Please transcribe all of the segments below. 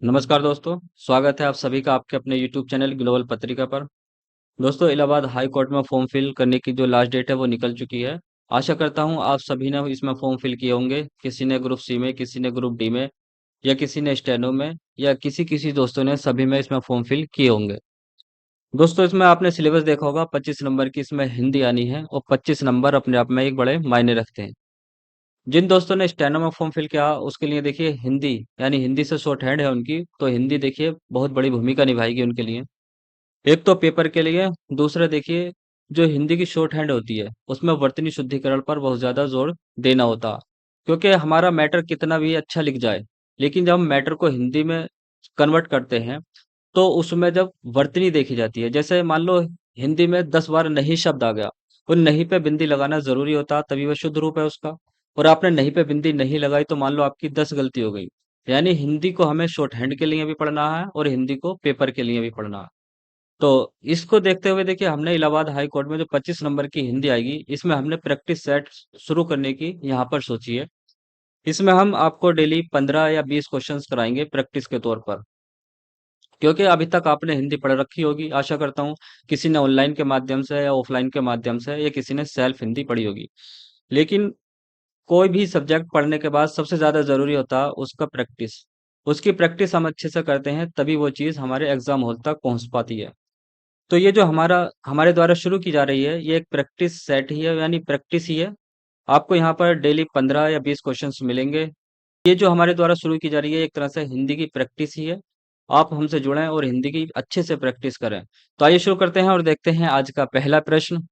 नमस्कार दोस्तों, स्वागत है आप सभी का आपके अपने यूट्यूब चैनल ग्लोबल पत्रिका पर। दोस्तों, इलाहाबाद हाई कोर्ट में फॉर्म फिल करने की जो लास्ट डेट है वो निकल चुकी है। आशा करता हूं आप सभी ने इसमें फॉर्म फिल किए होंगे। किसी ने ग्रुप सी में, किसी ने ग्रुप डी में, या किसी ने स्टेनो में, या किसी किसी दोस्तों ने सभी में इसमें फॉर्म फिल किए होंगे। दोस्तों, इसमें आपने सिलेबस देखा होगा, 25 नंबर की इसमें हिंदी आनी है और 25 नंबर अपने आप में एक बड़े मायने रखते हैं। जिन दोस्तों ने स्टेनो में फॉर्म फिल किया उसके लिए देखिए हिंदी, यानी हिंदी से शॉर्ट हैंड है उनकी, तो हिंदी देखिए बहुत बड़ी भूमिका निभाएगी उनके लिए। एक तो पेपर के लिए, दूसरा देखिए जो हिंदी की शॉर्ट हैंड होती है उसमें वर्तनी शुद्धिकरण पर बहुत ज्यादा जोर देना होता। क्योंकि हमारा मैटर कितना भी अच्छा लिख जाए, लेकिन जब हम मैटर को हिंदी में कन्वर्ट करते हैं तो उसमें जब वर्तनी देखी जाती है, जैसे मान लो हिंदी में 10 बार नहीं शब्द आ गया, उन नहीं पे बिंदी लगाना जरूरी होता, तभी वह शुद्ध रूप है उसका। और आपने नहीं पे बिंदी नहीं लगाई तो मान लो आपकी 10 गलती हो गई। यानी हिंदी को हमें शॉर्ट हैंड के लिए भी पढ़ना है और हिंदी को पेपर के लिए भी पढ़ना है। तो इसको देखते हुए देखिए हमने इलाहाबाद हाई कोर्ट में जो 25 नंबर की हिंदी आएगी इसमें हमने प्रैक्टिस सेट शुरू करने की यहाँ पर सोची है। इसमें हम आपको डेली 15 या 20 क्वेश्चंस कराएंगे प्रैक्टिस के तौर पर। क्योंकि अभी तक आपने हिंदी पढ़ रखी होगी, आशा करता हूँ किसी ने ऑनलाइन के माध्यम से या ऑफलाइन के माध्यम से, या किसी ने सेल्फ हिंदी पढ़ी होगी। लेकिन कोई भी सब्जेक्ट पढ़ने के बाद सबसे ज्यादा जरूरी होता है उसका प्रैक्टिस। उसकी प्रैक्टिस हम अच्छे से करते हैं तभी वो चीज हमारे एग्जाम हॉल तक पहुंच पाती है। तो ये जो हमारे द्वारा शुरू की जा रही है ये एक प्रैक्टिस सेट ही है, यानी प्रैक्टिस ही है। आपको यहाँ पर डेली 15 या 20 क्वेश्चंस मिलेंगे। ये जो हमारे द्वारा शुरू की जा रही है एक तरह से हिंदी की प्रैक्टिस ही है। आप हमसे जुड़ें और हिंदी की अच्छे से प्रैक्टिस करें। तो आइए शुरू करते हैं और देखते हैं आज का पहला प्रश्न।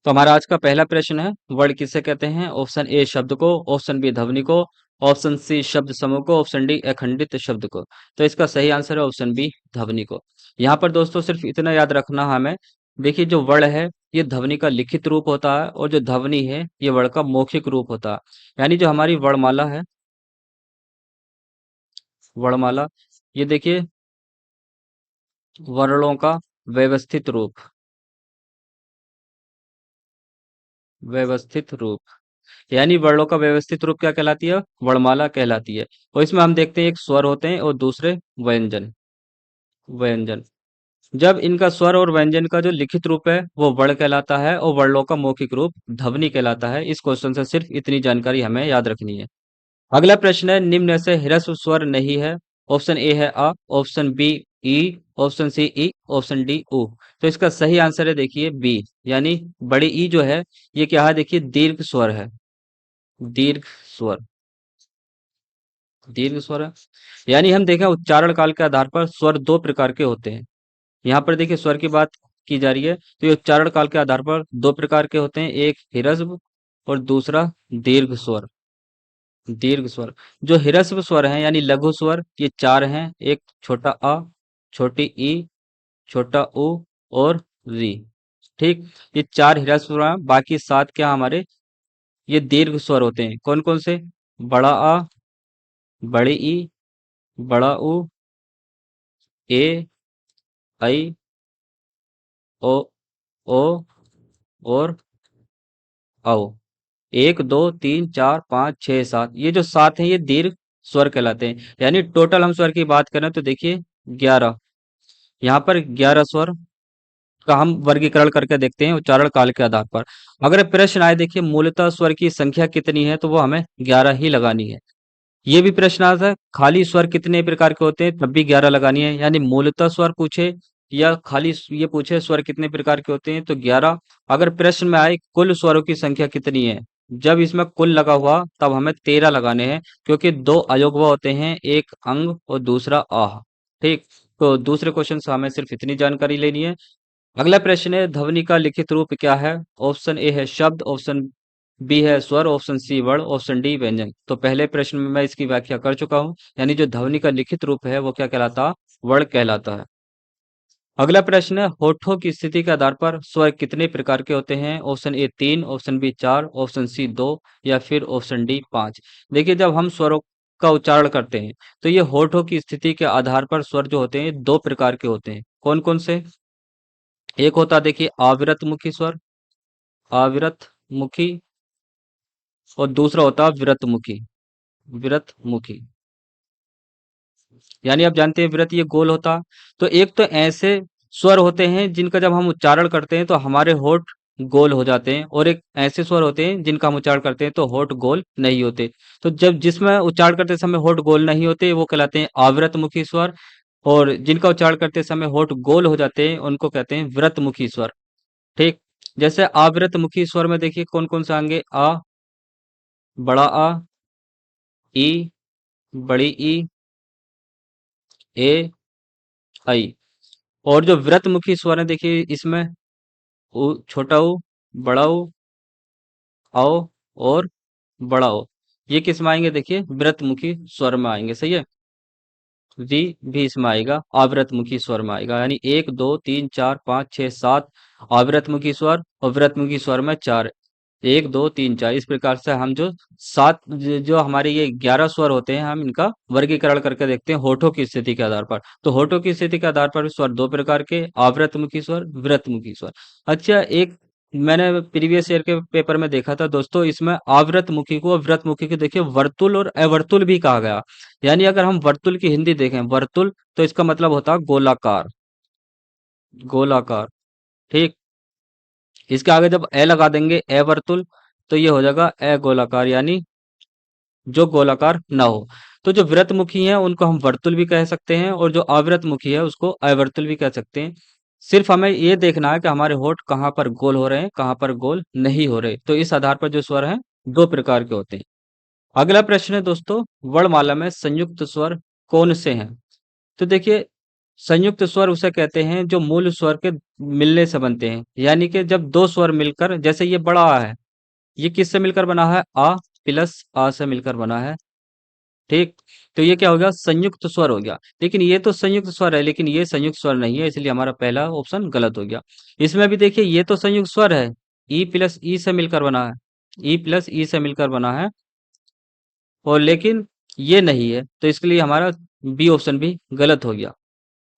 तो हमारा आज का पहला प्रश्न है, वर्ड किसे कहते हैं? ऑप्शन ए शब्द को, ऑप्शन बी ध्वनि को, ऑप्शन सी शब्द समूह को, ऑप्शन डी अखंडित शब्द को। तो इसका सही आंसर है ऑप्शन बी ध्वनि को। यहाँ पर दोस्तों सिर्फ इतना याद रखना हमें, देखिए जो वर्ड है ये ध्वनि का लिखित रूप होता है और जो ध्वनि है ये वर्ड का मौखिक रूप होता है। यानी जो हमारी वर्णमाला है, वर्णमाला, ये देखिए वर्णों का व्यवस्थित रूप, व्यवस्थित रूप, यानी वर्णों का व्यवस्थित रूप क्या कहलाती है? वर्णमाला कहलाती है। और इसमें हम देखते हैं एक स्वर होते हैं और दूसरे व्यंजन। व्यंजन, जब इनका स्वर और व्यंजन का जो लिखित रूप है वो वर्ण कहलाता है और वर्णों का मौखिक रूप ध्वनि कहलाता है। इस क्वेश्चन से सिर्फ इतनी जानकारी हमें याद रखनी है। अगला प्रश्न है, निम्न में से ह्रस्व स्वर नहीं है। ऑप्शन ए है अ, ऑप्शन बी ई, ऑप्शन सी ई, ऑप्शन डी उ। तो इसका सही आंसर है देखिए बी, यानी बड़ी ई जो है ये क्या है? देखिए दीर्घ स्वर है। दीर्घ स्वर, दीर्घ स्वर है। यानी हम देखें उच्चारण काल के आधार पर स्वर दो प्रकार के होते हैं। यहाँ पर देखिए स्वर की बात की जा रही है तो ये उच्चारण काल के आधार पर दो प्रकार के होते हैं, एक ह्रस्व और दूसरा दीर्घ स्वर। दीर्घ स्वर, जो ह्रस्व स्वर हैं यानी लघु स्वर, ये चार हैं। एक छोटा अ, छोटी ई, छोटा उ और री। ठीक, ये चार ह्रस्व स्वर हैं, बाकी सात क्या हमारे ये दीर्घ स्वर होते हैं। कौन कौन से? बड़ा आ, बड़ी ई, बड़ा उ, ए, ऐ, ओ, ओ और औ। एक दो तीन चार पाँच छह सात, ये जो सात हैं ये दीर्घ स्वर कहलाते हैं। यानी टोटल हम स्वर की बात करें तो देखिए 11, यहाँ पर 11 स्वर का हम वर्गीकरण करके देखते हैं उच्चारण काल के आधार पर। अगर प्रश्न आए देखिए मूलतः स्वर की संख्या कितनी है, तो वो हमें 11 ही लगानी है। ये भी प्रश्न आता है खाली स्वर कितने प्रकार के होते हैं, तब भी 11 लगानी है। यानी मूलतः स्वर पूछे या खाली ये पूछे स्वर कितने प्रकार के होते हैं तो 11। अगर प्रश्न में आए कुल स्वरों की संख्या कितनी है, जब इसमें कुल लगा हुआ तब हमें 13 लगाने हैं, क्योंकि दो अयोगवा होते हैं, एक अंग और दूसरा आह। ठीक, तो दूसरे क्वेश्चन से हमें सिर्फ इतनी जानकारी लेनी है। अगला प्रश्न है, ध्वनि का लिखित रूप क्या है? ऑप्शन ए है शब्द, ऑप्शन बी है स्वर, ऑप्शन सी वर्ण, ऑप्शन डी व्यंजन। तो पहले प्रश्न में मैं इसकी व्याख्या कर चुका हूं, यानी जो ध्वनि का लिखित रूप है वो क्या कहलाता? वर्ण कहलाता है। अगला प्रश्न है, होठों की स्थिति के आधार पर स्वर कितने प्रकार के होते हैं? Option A 3, option B 4, option C 2 या फिर ऑप्शन डी 5। देखिए जब हम स्वरों का उच्चारण करते हैं तो ये होठों की स्थिति के आधार पर स्वर जो होते हैं दो प्रकार के होते हैं। कौन कौन से? एक होता है देखिए अविरत मुखी स्वर, अविरत मुखी, और दूसरा होता है विरत मुखी, विरत मुखी। यानी आप जानते हैं व्रत ये गोल होता। तो एक तो ऐसे स्वर होते हैं जिनका जब हम उच्चारण करते हैं तो हमारे होठ गोल हो जाते हैं, और एक ऐसे स्वर होते हैं जिनका हम उच्चारण करते हैं तो होठ गोल नहीं होते। तो जब जिसमें उच्चारण करते समय होठ गोल नहीं होते वो कहलाते हैं आवृतमुखी स्वर, और जिनका उच्चारण करते समय होठ गोल हो जाते हैं उनको कहते हैं व्रतमुखी स्वर। ठीक। जैसे आवृतमुखी स्वर में देखिए कौन कौन से आएंगे, आ, बड़ा आ, ई, बड़ी ई, ए, आई। और जो व्रतमुखी स्वर है देखिए इसमें उ, छोटा ऊ, बड़ा ऊ, आओ और बड़ा ओ, ये किस में आएंगे, देखिए व्रतमुखी स्वर में आएंगे। सही है। वी भी इसमें आएगा, आवृतमुखी स्वर में आएगा। यानी 1 2 3 4 5 6 7 आवृतमुखी स्वर, और व्रतमुखी स्वर में 4। 1 2 3 4 इस प्रकार से हम जो सात जो हमारे ये 11 स्वर होते हैं हम इनका वर्गीकरण करके देखते हैं होठों की स्थिति के आधार पर। तो होठों की स्थिति के आधार पर स्वर दो प्रकार के, आवृतमुखी स्वर, व्रतमुखी स्वर। अच्छा, एक मैंने प्रीवियस ईयर के पेपर में देखा था दोस्तों, इसमें आवृतमुखी को और व्रतमुखी को देखिए वर्तुल और अवर्तुल भी कहा गया। यानी अगर हम वर्तुल की हिंदी देखें, वर्तुल तो इसका मतलब होता है गोलाकार, गोलाकार। ठीक। इसके आगे जब ए लगा देंगे, अवर्तुल, तो ये हो जाएगा अगोलाकार, यानी जो गोलाकार ना हो। तो जो व्रतमुखी हैं उनको हम वर्तुल भी कह सकते हैं, और जो अवर्तमुखी है उसको अवर्तुल भी कह सकते हैं। सिर्फ हमें ये देखना है कि हमारे होठ कहाँ पर गोल हो रहे हैं, कहाँ पर गोल नहीं हो रहे। तो इस आधार पर जो स्वर हैं दो प्रकार के होते हैं। अगला प्रश्न है दोस्तों, वर्णमाला में संयुक्त स्वर कौन से हैं? तो देखिए, संयुक्त स्वर उसे कहते हैं जो मूल स्वर के मिलने से बनते हैं। यानी कि जब दो स्वर मिलकर, जैसे ये बड़ा आ है, ये किससे मिलकर बना है, आ प्लस आ से मिलकर बना है। ठीक। तो ये क्या हो गया, संयुक्त स्वर हो गया। लेकिन ये तो संयुक्त स्वर है, लेकिन ये संयुक्त स्वर नहीं है, इसलिए हमारा पहला ऑप्शन गलत हो गया। इसमें भी देखिए ये तो संयुक्त स्वर है, ई प्लस ई से मिलकर बना है, ई प्लस ई से मिलकर बना है, और लेकिन ये नहीं है, तो इसके लिए हमारा बी ऑप्शन भी गलत हो गया।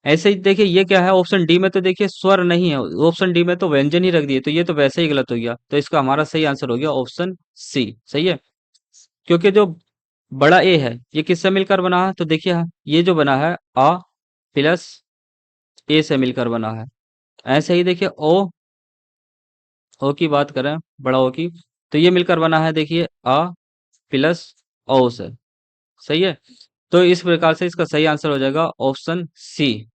ऐसे ही देखिए ये क्या है, ऑप्शन डी में तो देखिए स्वर नहीं है, ऑप्शन डी में तो व्यंजन ही रख दिए, तो ये तो वैसे ही गलत हो गया। तो इसका हमारा सही आंसर हो गया ऑप्शन सी। सही है। क्योंकि जो बड़ा ए है ये किससे मिलकर बना है, तो देखिए ये जो बना है आ प्लस ए से मिलकर बना है। ऐसे ही देखिए ओ की बात करें, बड़ा ओ की, तो ये मिलकर बना है देखिए आ प्लस ओ से। सही है। तो इस प्रकार से इसका सही आंसर हो जाएगा ऑप्शन सी।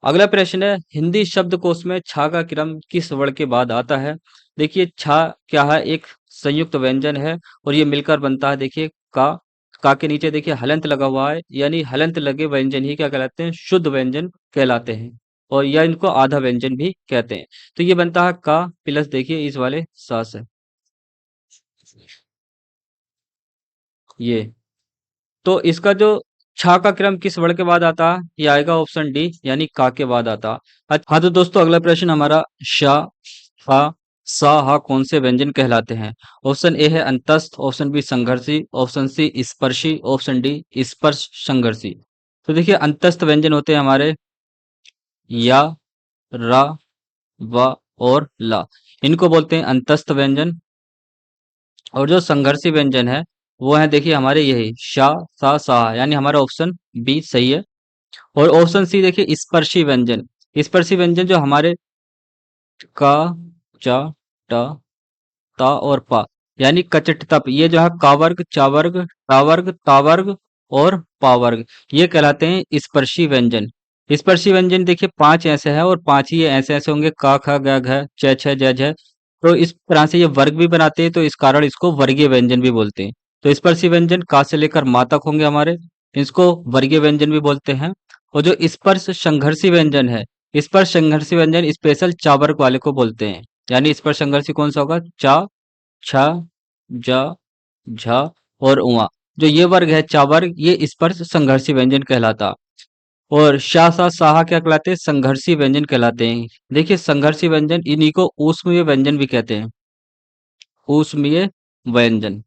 अगला प्रश्न है, हिंदी शब्दकोश में छा का क्रम किस वर्ण के बाद आता है? देखिए छा क्या है, एक संयुक्त व्यंजन है, और ये मिलकर बनता है देखिए का के नीचे देखिए हलंत लगा हुआ है, यानी हलंत लगे व्यंजन ही क्या कहलाते हैं, शुद्ध व्यंजन कहलाते हैं। और या इनको आधा व्यंजन भी कहते हैं। तो ये बनता है का प्लस देखिए इस वाले सा से, ये। तो इसका जो छा का क्रम किस वर्ण के बाद आता है, ये आएगा ऑप्शन डी, यानी का के बाद आता। हाँ तो दोस्तों अगला प्रश्न हमारा, शा, फा, सा, हा कौन से व्यंजन कहलाते हैं? ऑप्शन ए है अंतस्थ, ऑप्शन बी संघर्षी, ऑप्शन सी स्पर्शी, ऑप्शन डी स्पर्श संघर्षी। तो देखिए अंतस्थ व्यंजन होते हैं हमारे या, रा, व और ला, इनको बोलते हैं अंतस्थ व्यंजन। और जो संघर्षी व्यंजन है वो है देखिए हमारे यही शा, सा, सा, यानी हमारा ऑप्शन बी सही है। और ऑप्शन सी देखिए स्पर्शी व्यंजन। स्पर्शी व्यंजन जो हमारे का, चा, टा, ता और पा, यानी कचट तप, ये जो है कावर्ग, चावर्ग, टावर्ग, तावर्ग और पावर्ग, ये कहलाते हैं स्पर्शी व्यंजन। स्पर्शी व्यंजन देखिए पांच ऐसे हैं, और पांच ही ऐसे ऐसे होंगे, का, ख, ग, घ, च, छ, ज, झ। तो इस तरह से ये वर्ग भी बनाते हैं, तो इस कारण इसको वर्गीय व्यंजन भी बोलते हैं। तो स्पर्शी व्यंजन का से लेकर मा तक होंगे हमारे, इसको वर्गीय व्यंजन भी बोलते हैं। और जो स्पर्श संघर्षी व्यंजन है, स्पर्श संघर्षी व्यंजन स्पेशल चा वर्ग वाले को बोलते हैं। यानी स्पर्श संघर्षी कौन सा होगा, चा, छ, ज, झ और उआ। जो ये वर्ग है चा वर्ग, ये स्पर्श संघर्षी व्यंजन कहलाता। और शा, सा, साहा क्या कहलाते हैं, संघर्षी व्यंजन कहलाते हैं। देखिए संघर्षी व्यंजन इन्हीं को ऊष्मीय व्यंजन भी कहते हैं, ऊष्मीय व्यंजन।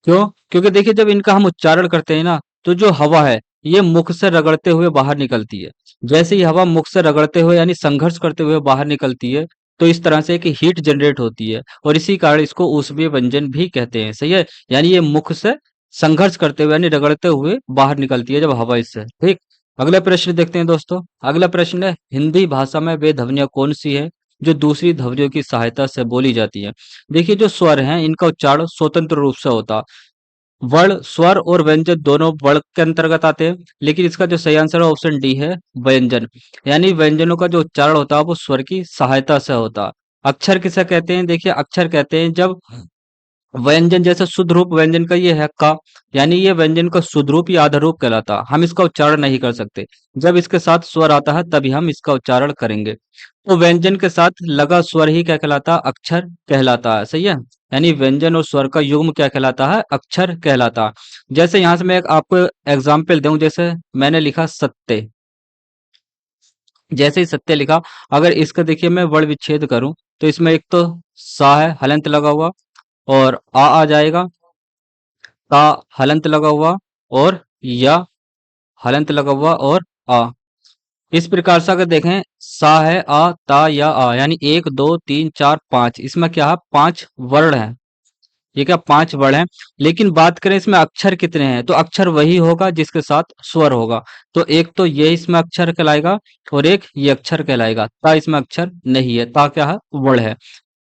क्यों? क्योंकि देखिए जब इनका हम उच्चारण करते हैं ना, तो जो हवा है ये मुख से रगड़ते हुए बाहर निकलती है। जैसे ही हवा मुख से रगड़ते हुए यानी संघर्ष करते हुए बाहर निकलती है, तो इस तरह से एक हीट जनरेट होती है, और इसी कारण इसको ऊष्मीय व्यंजन भी कहते हैं। सही है। यानी ये मुख से संघर्ष करते हुए यानी रगड़ते हुए बाहर निकलती है जब हवा इससे। ठीक। अगला प्रश्न देखते हैं दोस्तों। अगला प्रश्न है, हिंदी भाषा में वे ध्वनियां कौन सी है जो दूसरी ध्वनियों की सहायता से बोली जाती है? देखिए, जो स्वर हैं इनका उच्चारण स्वतंत्र रूप से होता। वर्ण, स्वर और व्यंजन दोनों वर्ण के अंतर्गत आते हैं, लेकिन इसका जो सही आंसर है ऑप्शन डी है, व्यंजन। यानी व्यंजनों का जो उच्चारण होता है वो स्वर की सहायता से होता। अक्षर किसे कहते हैं? देखिए, अक्षर कहते हैं जब व्यंजन, जैसे शुद्ध रूप व्यंजन का ये है का, यानी ये व्यंजन का शुद्ध रूप या आधा रूप कहलाता, हम इसका उच्चारण नहीं कर सकते। जब इसके साथ स्वर आता है तभी हम इसका उच्चारण करेंगे। तो व्यंजन के साथ लगा स्वर ही क्या कहलाता? अक्षर कहलाता है। सही है। यानी व्यंजन और स्वर का युग्म क्या कहलाता है? अक्षर कहलाता। जैसे यहां से मैं एक आपको एग्जाम्पल दूं, जैसे मैंने लिखा सत्य। जैसे ही सत्य लिखा, अगर इसका देखिए मैं वर्ण विच्छेद करूं तो इसमें एक तो सा है हलंत लगा हुआ, और आ जाएगा, ता हलंत लगा हुआ, और या हलंत लगा हुआ, और आ। इस प्रकार से अगर देखें, सा है, आ, ता या आ, यानी एक दो तीन चार पांच, इसमें क्या है? पांच वर्ण है। ये क्या? पांच वर्ण है। लेकिन बात करें इसमें अक्षर कितने हैं, तो अक्षर वही होगा जिसके साथ स्वर होगा। तो एक तो ये इसमें अक्षर कहलाएगा, और एक ये अक्षर कहलाएगा। ता इसमें अक्षर नहीं है, ता क्या है? वर्ण है।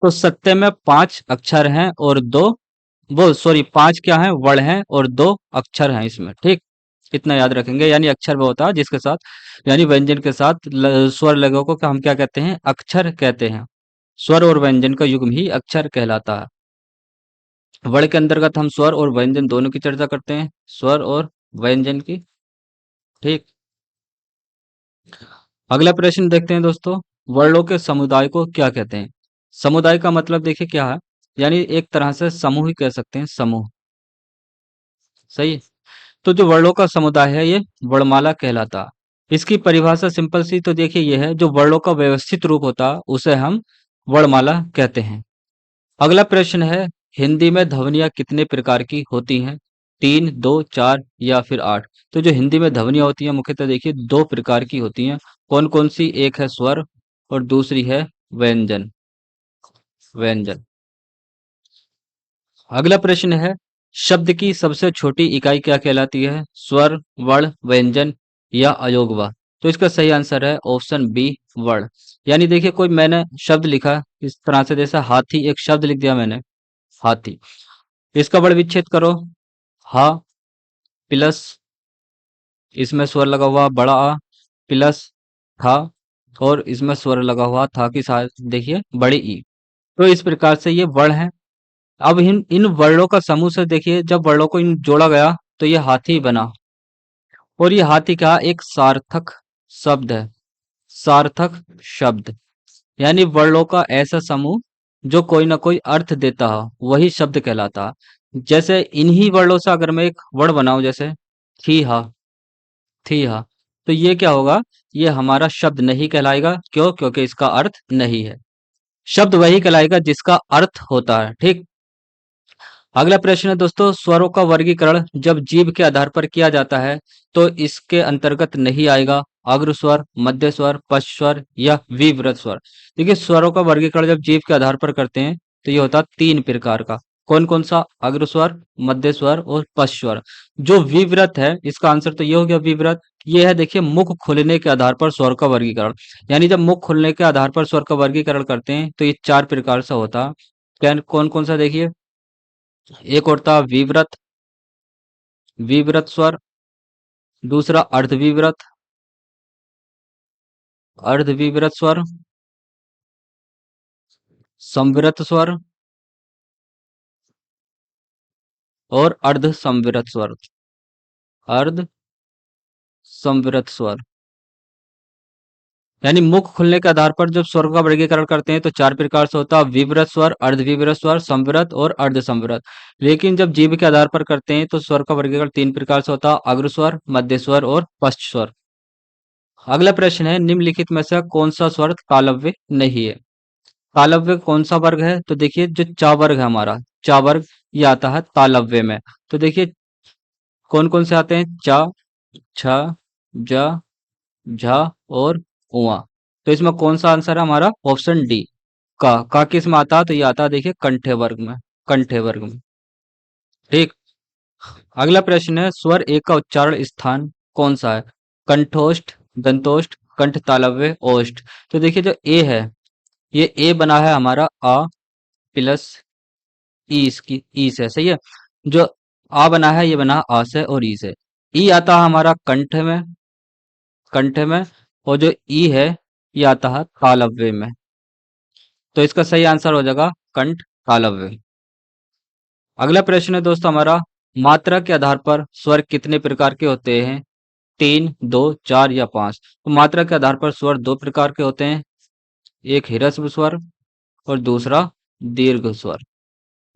तो सत्य में पांच अक्षर हैं और दो, वो सॉरी, पांच क्या है? वर्ण हैं और दो अक्षर हैं इसमें। ठीक। इतना याद रखेंगे। यानी अक्षर वो होता है जिसके साथ, यानी व्यंजन के साथ स्वर लगा को हम क्या कहते हैं? अक्षर कहते हैं। स्वर और व्यंजन का युग्म ही अक्षर कहलाता है। वर्ण के अंतर्गत हम स्वर और व्यंजन दोनों की चर्चा करते हैं, स्वर और व्यंजन की। ठीक। अगला प्रश्न देखते हैं दोस्तों। वर्णों के समुदाय को क्या कहते हैं? समुदाय का मतलब देखिए क्या है, यानी एक तरह से समूह ही कह सकते हैं, समूह। सही है। तो जो वर्णों का समुदाय है ये वर्णमाला कहलाता। इसकी परिभाषा सिंपल सी तो देखिए ये है, जो वर्णों का व्यवस्थित रूप होता उसे हम वर्णमाला कहते हैं। अगला प्रश्न है, हिंदी में ध्वनियां कितने प्रकार की होती हैं? तीन, दो, चार या फिर आठ? तो जो हिंदी में ध्वनियां होती हैं मुख्यतः देखिए दो प्रकार की होती हैं। कौन कौन सी? एक है स्वर और दूसरी है व्यंजन। व्यंजन। अगला प्रश्न है, शब्द की सबसे छोटी इकाई क्या कहलाती है? स्वर, वर्ण, व्यंजन या अयोगवा? तो इसका सही आंसर है ऑप्शन बी, वर्ण। यानी देखिए कोई मैंने शब्द लिखा इस तरह से, जैसे हाथी, एक शब्द लिख दिया मैंने, हाथी। इसका वर्ण विच्छेद करो, हा प्लस, इसमें स्वर लगा हुआ बड़ा आ, प्लस था, और इसमें स्वर लगा हुआ था के साथ देखिए बड़ी ई। तो इस प्रकार से ये वर्ण है। अब इन इन वर्णों का समूह से देखिए, जब वर्णों को इन जोड़ा गया तो ये हाथी बना। और ये हाथी का एक सार्थक शब्द है। सार्थक शब्द, यानी वर्णों का ऐसा समूह जो कोई ना कोई अर्थ देता हो वही शब्द कहलाता। जैसे इन्हीं वर्णों से अगर मैं एक वर्ण बनाऊं, जैसे थी हा, थी हा, तो ये क्या होगा? ये हमारा शब्द नहीं कहलाएगा। क्यों? क्योंकि इसका अर्थ नहीं है। शब्द वही कहलाएगा जिसका अर्थ होता है। ठीक। अगला प्रश्न है दोस्तों, स्वरों का वर्गीकरण जब जीभ के आधार पर किया जाता है तो इसके अंतर्गत नहीं आएगा अग्र स्वर, मध्य स्वर, पश्च स्वर या विव्रत स्वर? देखिए, स्वरों का वर्गीकरण जब जीभ के आधार पर करते हैं तो ये होता है तीन प्रकार का। कौन कौन सा? अग्र स्वर, मध्य स्वर और पश्च स्वर। जो विव्रत है, इसका आंसर तो ये हो गया विव्रत। ये है देखिए मुख खुलने के आधार पर स्वर का वर्गीकरण। यानी जब मुख खुलने के आधार पर स्वर का वर्गीकरण करते हैं तो ये चार प्रकार से होता है। क्या? कौन कौन सा? देखिए, एक होता विव्रत, विव्रत स्वर। दूसरा अर्धविव्रत, अर्धविव्रत स्वर। संवृत स्वर और अर्ध संवृत स्वर। अर्ध संवृत स्वर। यानी मुख खुलने के आधार पर जब स्वर का वर्गीकरण करते हैं तो चार प्रकार से होता है, विव्रत स्वर, अर्धविव्रत स्वर, संवृत और अर्ध संवृत। लेकिन जब जीभ के आधार पर करते हैं तो स्वर का वर्गीकरण तीन प्रकार से होता है, अग्र स्वर, मध्य स्वर और पश्च स्वर। अगला प्रश्न है, निम्नलिखित में से कौन सा स्वर तालव्य नहीं है? तालव्य कौन सा वर्ग है? तो देखिए जो चा वर्ग है हमारा, चा वर्ग, ये आता है तालव्य में। तो देखिए कौन कौन से आते हैं? चा, छ, ज, झ और उआ। तो इसमें कौन सा आंसर है हमारा? ऑप्शन डी, का किस में आता है? तो ये आता है देखिए कंठे वर्ग में, कंठे वर्ग में। ठीक। अगला प्रश्न है, स्वर ए का उच्चारण स्थान कौन सा है? कंठोष्ठ, दंतोष्ठ, कंठ तालव्य, ओष्ठ। तो देखिए जो ए है, ये ए बना है हमारा आ प्लस ई, इसकी ई से, सही है। जो आ बना है ये बना आ से और ई से। ई आता है हमारा कंठ में, और जो ई है ये आता है तालव्य में। तो इसका सही आंसर हो जाएगा कंठ तालव्य। अगला प्रश्न है दोस्तों हमारा, मात्रा के आधार पर स्वर कितने प्रकार के होते हैं? 3, 2, 4 या 5? तो मात्रा के आधार पर स्वर दो प्रकार के होते हैं, एक ह्रस्व स्वर और दूसरा दीर्घ स्वर।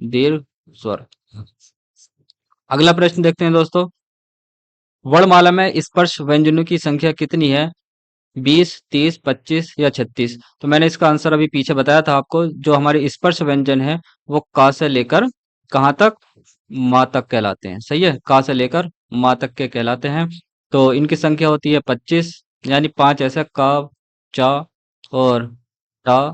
दीर्घ स्वर। अगला प्रश्न देखते हैं दोस्तों, वर्णमाला में स्पर्श व्यंजनों की संख्या कितनी है? 20, 30, 25 या 36? तो मैंने इसका आंसर अभी पीछे बताया था आपको। जो हमारे स्पर्श व्यंजन है वो का से लेकर कहाँ तक? माँ तक कहलाते हैं, सही है। का से लेकर माँ तक के कहलाते हैं। तो इनकी संख्या होती है 25, यानी 5 ऐसे, का, चा और टा,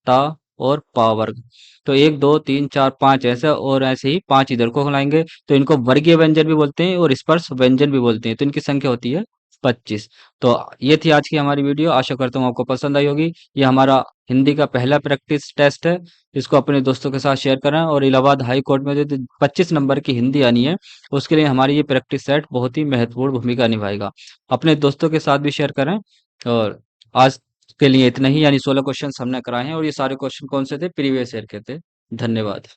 ता और पा वर्ग। तो 1, 2, 3, 4, 5 ऐसे, और ऐसे ही 5 इधर को लाएंगे। तो इनको वर्गीय व्यंजन भी बोलते हैं और स्पर्श व्यंजन भी बोलते हैं। तो इनकी संख्या होती है 25। तो ये थी आज की हमारी वीडियो। आशा करता हूँ आपको पसंद आई होगी। ये हमारा हिंदी का पहला प्रैक्टिस टेस्ट है। इसको अपने दोस्तों के साथ शेयर करें, और इलाहाबाद हाई कोर्ट में जो 25 नंबर की हिंदी आनी है, उसके लिए हमारी ये प्रैक्टिस सेट बहुत ही महत्वपूर्ण भूमिका निभाएगा। अपने दोस्तों के साथ भी शेयर करें। और आज के लिए इतना ही, यानी 16 क्वेश्चन हमने कराए हैं, और ये सारे क्वेश्चन कौन से थे? प्रीवियस ईयर के थे। धन्यवाद।